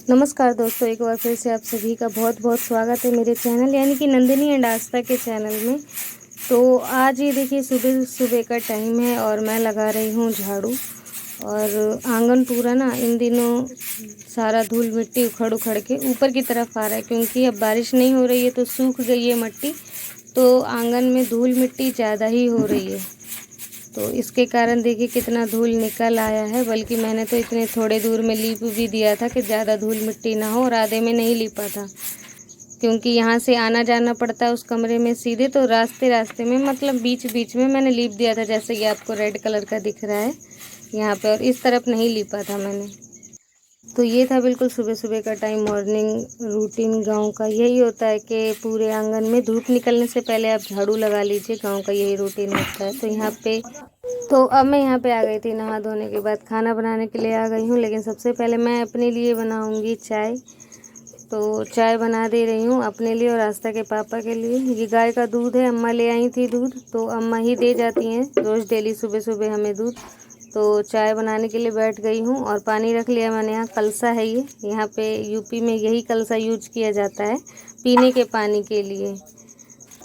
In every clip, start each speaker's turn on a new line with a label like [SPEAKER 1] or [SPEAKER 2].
[SPEAKER 1] नमस्कार दोस्तों, एक बार फिर से आप सभी का बहुत बहुत स्वागत है मेरे चैनल यानी कि नंदिनी एंड आस्था के चैनल में। तो आज ये देखिए सुबह सुबह का टाइम है और मैं लगा रही हूँ झाड़ू। और आंगन पूरा ना इन दिनों सारा धूल मिट्टी उखड़ उखड़ के ऊपर की तरफ आ रहा है, क्योंकि अब बारिश नहीं हो रही है तो सूख गई है मिट्टी, तो आंगन में धूल मिट्टी ज़्यादा ही हो रही है। तो इसके कारण देखिए कितना धूल निकल आया है, बल्कि मैंने तो इतने थोड़े दूर में लीप भी दिया था कि ज़्यादा धूल मिट्टी ना हो, और आधे में नहीं लीपा था क्योंकि यहाँ से आना जाना पड़ता है उस कमरे में सीधे, तो रास्ते रास्ते में मतलब बीच बीच में मैंने लीप दिया था, जैसे कि आपको रेड कलर का दिख रहा है यहाँ पे, और इस तरफ नहीं लीपा था मैंने। तो ये था बिल्कुल सुबह सुबह का टाइम, मॉर्निंग रूटीन गांव का यही होता है कि पूरे आंगन में धूप निकलने से पहले आप झाड़ू लगा लीजिए, गांव का यही रूटीन होता है। तो यहाँ पे अब मैं यहाँ पे आ गई थी, नहा धोने के बाद खाना बनाने के लिए आ गई हूँ, लेकिन सबसे पहले मैं अपने लिए बनाऊँगी चाय। तो चाय बना दे रही हूँ अपने लिए और आस्था के पापा के लिए। ये गाय का दूध है, अम्मा ले आई थी दूध, तो अम्मा ही दे जाती हैं रोज़ डेली सुबह सुबह हमें दूध। तो चाय बनाने के लिए बैठ गई हूँ और पानी रख लिया मैंने। यहाँ कलसा है, ये यहाँ पे यूपी में यही कलसा यूज किया जाता है पीने के पानी के लिए।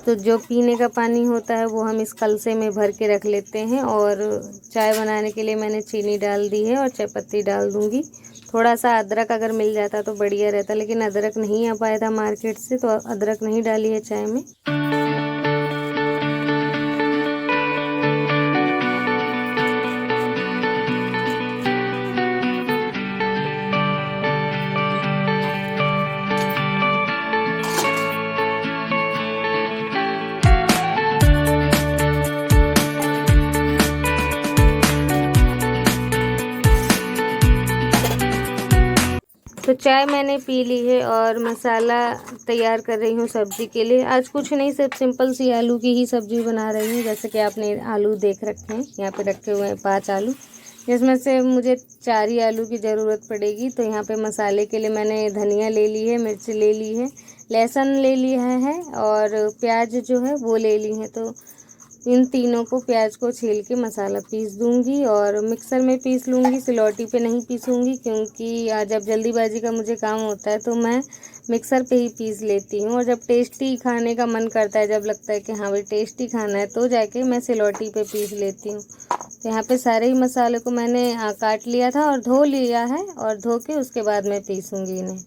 [SPEAKER 1] तो जो पीने का पानी होता है वो हम इस कलसे में भर के रख लेते हैं। और चाय बनाने के लिए मैंने चीनी डाल दी है और चाय पत्ती डाल दूँगी। थोड़ा सा अदरक अगर मिल जाता तो बढ़िया रहता, लेकिन अदरक नहीं आ पाया था मार्केट से, तो अदरक नहीं डाली है चाय में। तो चाय मैंने पी ली है और मसाला तैयार कर रही हूँ सब्ज़ी के लिए। आज कुछ नहीं, सिर्फ सिंपल सी आलू की ही सब्ज़ी बना रही हूँ। जैसे कि आपने आलू देख रखे हैं, यहाँ पे रखे हुए हैं 5 आलू, जिसमें से मुझे 4 ही आलू की ज़रूरत पड़ेगी। तो यहाँ पे मसाले के लिए मैंने धनिया ले ली है, मिर्च ले ली है, लहसुन ले लिया है और प्याज जो है वो ले ली है। तो इन तीनों को, प्याज को छील के मसाला पीस दूंगी और मिक्सर में पीस लूँगी, सिलौटी पे नहीं पीसूँगी, क्योंकि जब जल्दीबाजी का मुझे काम होता है तो मैं मिक्सर पे ही पीस लेती हूँ। और जब टेस्टी खाने का मन करता है, जब लगता है कि हाँ भाई टेस्टी खाना है, तो जाके मैं सिलौटी पे पीस लेती हूँ। तो यहाँ पे सारे ही मसाले को मैंने काट लिया था और धो लिया है, और धो के उसके बाद मैं पीसूँगी इन्हें।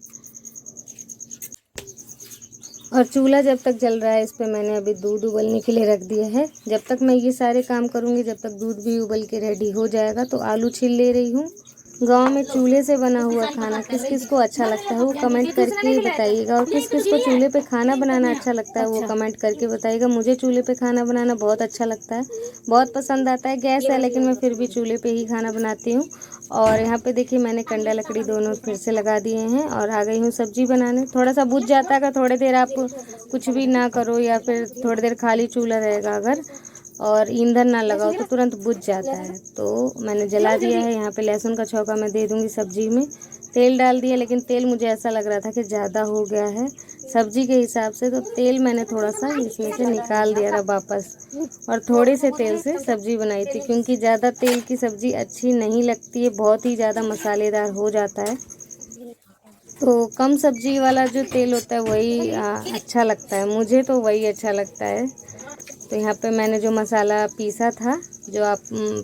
[SPEAKER 1] और चूल्हा जब तक जल रहा है, इस पे मैंने अभी दूध उबलने के लिए रख दिया है। जब तक मैं ये सारे काम करूँगी, जब तक दूध भी उबल के रेडी हो जाएगा। तो आलू छील ले रही हूँ। गांव में चूल्हे से बना हुआ खाना किस किस को अच्छा लगता है वो कमेंट करके बताइएगा, और किस किस को चूल्हे पे खाना बनाना अच्छा लगता है वो कमेंट करके बताइएगा। मुझे चूल्हे पे खाना बनाना बहुत अच्छा लगता है, बहुत पसंद आता है। गैस है लेकिन मैं फिर भी चूल्हे पे ही खाना बनाती हूँ। और यहाँ पे देखिए मैंने कंडा लकड़ी दोनों फिर से लगा दिए हैं और आ गई हूँ सब्जी बनाने। थोड़ा सा बुझ जाता है, अगर थोड़ी देर आप कुछ भी ना करो या फिर थोड़ी देर खाली चूल्हा रहेगा अगर, और ईंधन ना लगाओ, तो तुरंत बुझ जाता है। तो मैंने जला दिया है। यहाँ पे लहसुन का छौंका मैं दे दूँगी सब्जी में। तेल डाल दिया, लेकिन तेल मुझे ऐसा लग रहा था कि ज़्यादा हो गया है सब्जी के हिसाब से, तो तेल मैंने थोड़ा सा इसमें से निकाल दिया था वापस। और थोड़े से तेल से सब्जी बनाई थी, क्योंकि ज़्यादा तेल की सब्ज़ी अच्छी नहीं लगती है, बहुत ही ज़्यादा मसालेदार हो जाता है। तो कम सब्जी वाला जो तेल होता है वही अच्छा लगता है, मुझे तो वही अच्छा लगता है। तो यहाँ पे मैंने जो मसाला पीसा था, जो आप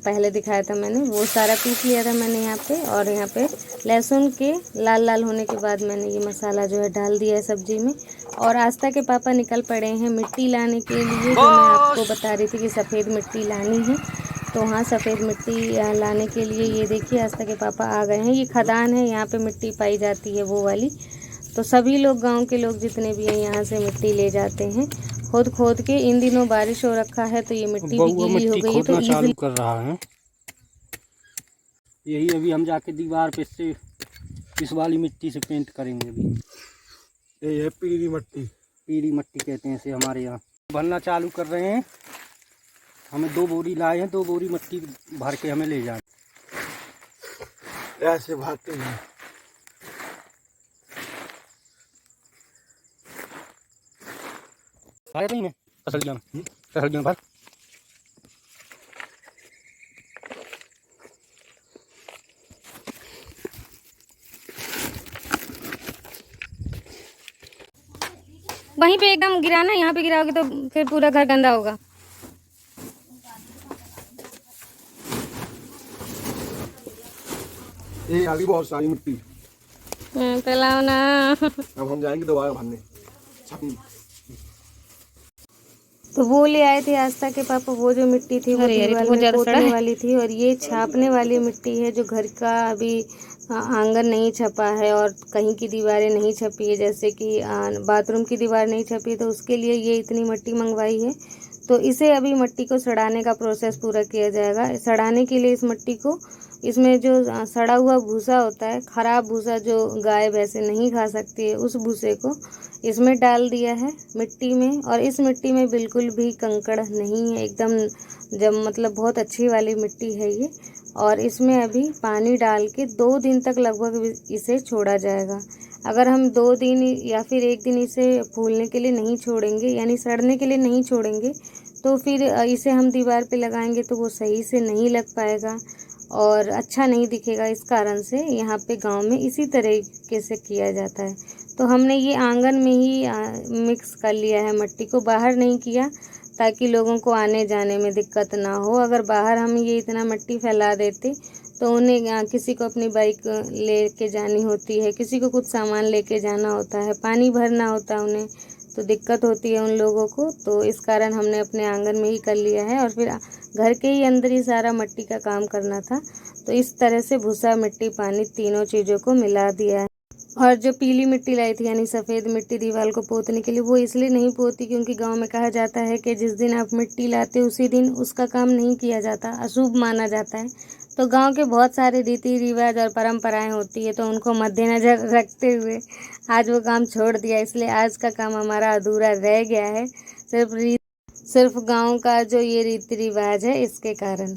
[SPEAKER 1] पहले दिखाया था मैंने, वो सारा पीस लिया था मैंने यहाँ पे। और यहाँ पे लहसुन के लाल लाल होने के बाद मैंने ये मसाला जो है डाल दिया है सब्जी में। और आस्था के पापा निकल पड़े हैं मिट्टी लाने के लिए, जो मैं आपको बता रही थी कि सफ़ेद मिट्टी लानी है। तो हाँ, सफ़ेद मिट्टी लाने के लिए ये देखिए आस्था के पापा आ गए हैं। ये खदान है, यहाँ पे मिट्टी पाई जाती है वो वाली। तो सभी लोग, गांव के लोग जितने भी हैं, यहाँ से मिट्टी ले जाते हैं खोद खोद के। इन दिनों बारिश हो रखा है तो ये मिट्टी भी गीली हो गई है, तो
[SPEAKER 2] चालू कर रहा है। यही अभी हम जाके दीवार पे से इस वाली मिट्टी से पेंट करेंगे। अभी ये पीली मट्टी कहते हैं इसे हमारे यहाँ। भरना चालू कर रहे हैं। हमें 2 बोरी लाए हैं, 2 बोरी मिट्टी भर के हमें ले जाए। ऐसे भागते हैं। नहीं है असल जन भर।
[SPEAKER 1] वहीं पे एकदम गिराना, यहाँ पे गिराओगे तो फिर पूरा घर गंदा होगा।
[SPEAKER 3] ये आ गई बहुत सारी मिट्टी।
[SPEAKER 1] फैलाओ ना।
[SPEAKER 3] अब हम जाएंगे दोबारा भरने।
[SPEAKER 1] तो वो ले आए थे आस्था के पापा, वो जो मिट्टी थी वो दीवार में पोतने वाली थी, और ये छापने वाली मिट्टी है जो घर का अभी आंगन नहीं छपा है और कहीं की दीवारें नहीं छपी है, जैसे कि बाथरूम की दीवार नहीं छपी, तो उसके लिए ये इतनी मिट्टी मंगवाई है। तो इसे अभी मिट्टी को सड़ाने का प्रोसेस पूरा किया जाएगा। सड़ाने के लिए इस मिट्टी को, इसमें जो सड़ा हुआ भूसा होता है, ख़राब भूसा जो गाय भैंसे नहीं खा सकती है, उस भूसे को इसमें डाल दिया है मिट्टी में। और इस मिट्टी में बिल्कुल भी कंकड़ नहीं है, एकदम जब मतलब बहुत अच्छी वाली मिट्टी है ये। और इसमें अभी पानी डाल के 2 दिन तक लगभग इसे छोड़ा जाएगा। अगर हम 2 दिन या फिर 1 दिन इसे फूलने के लिए नहीं छोड़ेंगे, यानी सड़ने के लिए नहीं छोड़ेंगे, तो फिर इसे हम दीवार पे लगाएंगे तो वो सही से नहीं लग पाएगा और अच्छा नहीं दिखेगा। इस कारण से यहाँ पे गांव में इसी तरीके से किया जाता है। तो हमने ये आंगन में ही मिक्स कर लिया है, मिट्टी को बाहर नहीं किया, ताकि लोगों को आने जाने में दिक्कत ना हो। अगर बाहर हम ये इतना मिट्टी फैला देते तो उन्हें किसी को अपनी बाइक लेके जानी होती है, किसी को कुछ सामान लेके जाना होता है, पानी भरना होता है उन्हें, तो दिक्कत होती है उन लोगों को। तो इस कारण हमने अपने आंगन में ही कर लिया है और फिर घर के ही अंदर ही सारा मिट्टी का काम करना था। तो इस तरह से भूसा, मिट्टी, पानी तीनों चीज़ों को मिला दिया है। और जो पीली मिट्टी लाई थी यानी सफ़ेद मिट्टी दीवार को पोतने के लिए, वो इसलिए नहीं पोती क्योंकि गांव में कहा जाता है कि जिस दिन आप मिट्टी लाते उसी दिन उसका काम नहीं किया जाता, अशुभ माना जाता है। तो गांव के बहुत सारे रीति रिवाज और परंपराएं होती है, तो उनको मद्देनज़र रखते हुए आज वो काम छोड़ दिया। इसलिए आज का काम हमारा अधूरा रह गया है, सिर्फ गांव का जो ये रीति रिवाज है इसके कारण।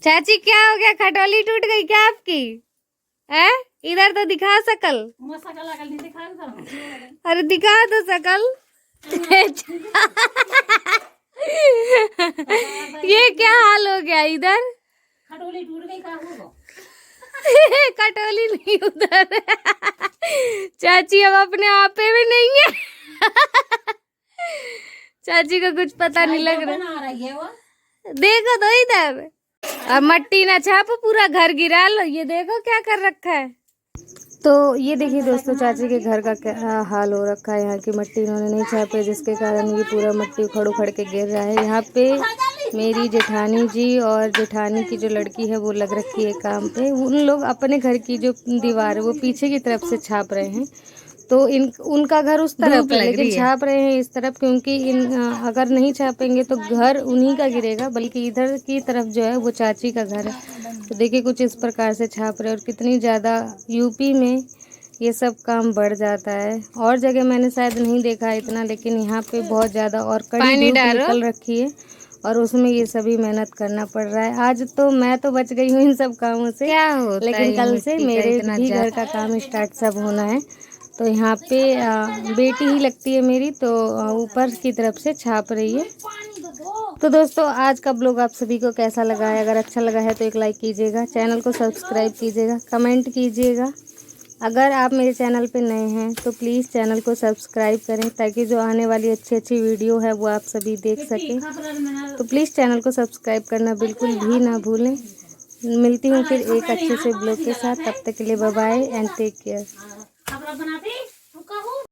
[SPEAKER 1] चाची क्या हो गया, खटोली टूट गई क्या आपकी? है इधर तो दिखा शकल। अरे दिखा दो शकल। ये क्या हाल हो गया इधर?
[SPEAKER 4] खटोली टूट गई, क्या होगा?
[SPEAKER 1] कटोली नहीं उधर। चाची अब अपने आप पे भी नहीं है। चाची को कुछ पता नहीं लग रहा। देखो तो इधर, अब मट्टी ना छापो, पूरा घर गिरा लो। ये देखो क्या कर रखा है। तो ये देखिए दोस्तों, चाची के घर का क्या हाल हो रखा है। यहाँ की मिट्टी इन्होंने नहीं छापे, जिसके कारण ये पूरा मिट्टी उखड़ उखड़ के गिर रहा है। यहाँ पे मेरी जेठानी जी और जेठानी की जो लड़की है वो लग रखी है काम पे। उन लोग अपने घर की जो दीवार है वो पीछे की तरफ से छाप रहे हैं। तो उनका घर उस तरफ है, लेकिन छाप रहे हैं इस तरफ, क्योंकि अगर नहीं छापेंगे तो घर उन्हीं का गिरेगा, बल्कि इधर की तरफ जो है वो चाची का घर है। तो देखिए कुछ इस प्रकार से छाप रहे हैं। और कितनी ज़्यादा यूपी में ये सब काम बढ़ जाता है। और जगह मैंने शायद नहीं देखा इतना, लेकिन यहाँ पे बहुत ज़्यादा और कड़ी धूप निकल रखी है और उसमें ये सभी मेहनत करना पड़ रहा है। आज तो मैं तो बच गई हूँ इन सब कामों से, लेकिन कल से मेरे भी घर का काम स्टार्ट सब होना है। तो यहाँ पे बेटी ही लगती है मेरी, तो ऊपर की तरफ से छाप रही है। तो दोस्तों आज का ब्लॉग आप सभी को कैसा लगा है? अगर अच्छा लगा है तो एक लाइक कीजिएगा, चैनल को सब्सक्राइब कीजिएगा, कमेंट कीजिएगा। अगर आप मेरे चैनल पे नए हैं तो प्लीज़ चैनल को सब्सक्राइब करें, ताकि जो आने वाली अच्छी अच्छी वीडियो है वो आप सभी देख सकें। तो प्लीज़ चैनल को सब्सक्राइब करना बिल्कुल भी ना भूलें। मिलती हूँ फिर एक अच्छे से ब्लॉग के साथ। तब तक के लिए bye bye and take care.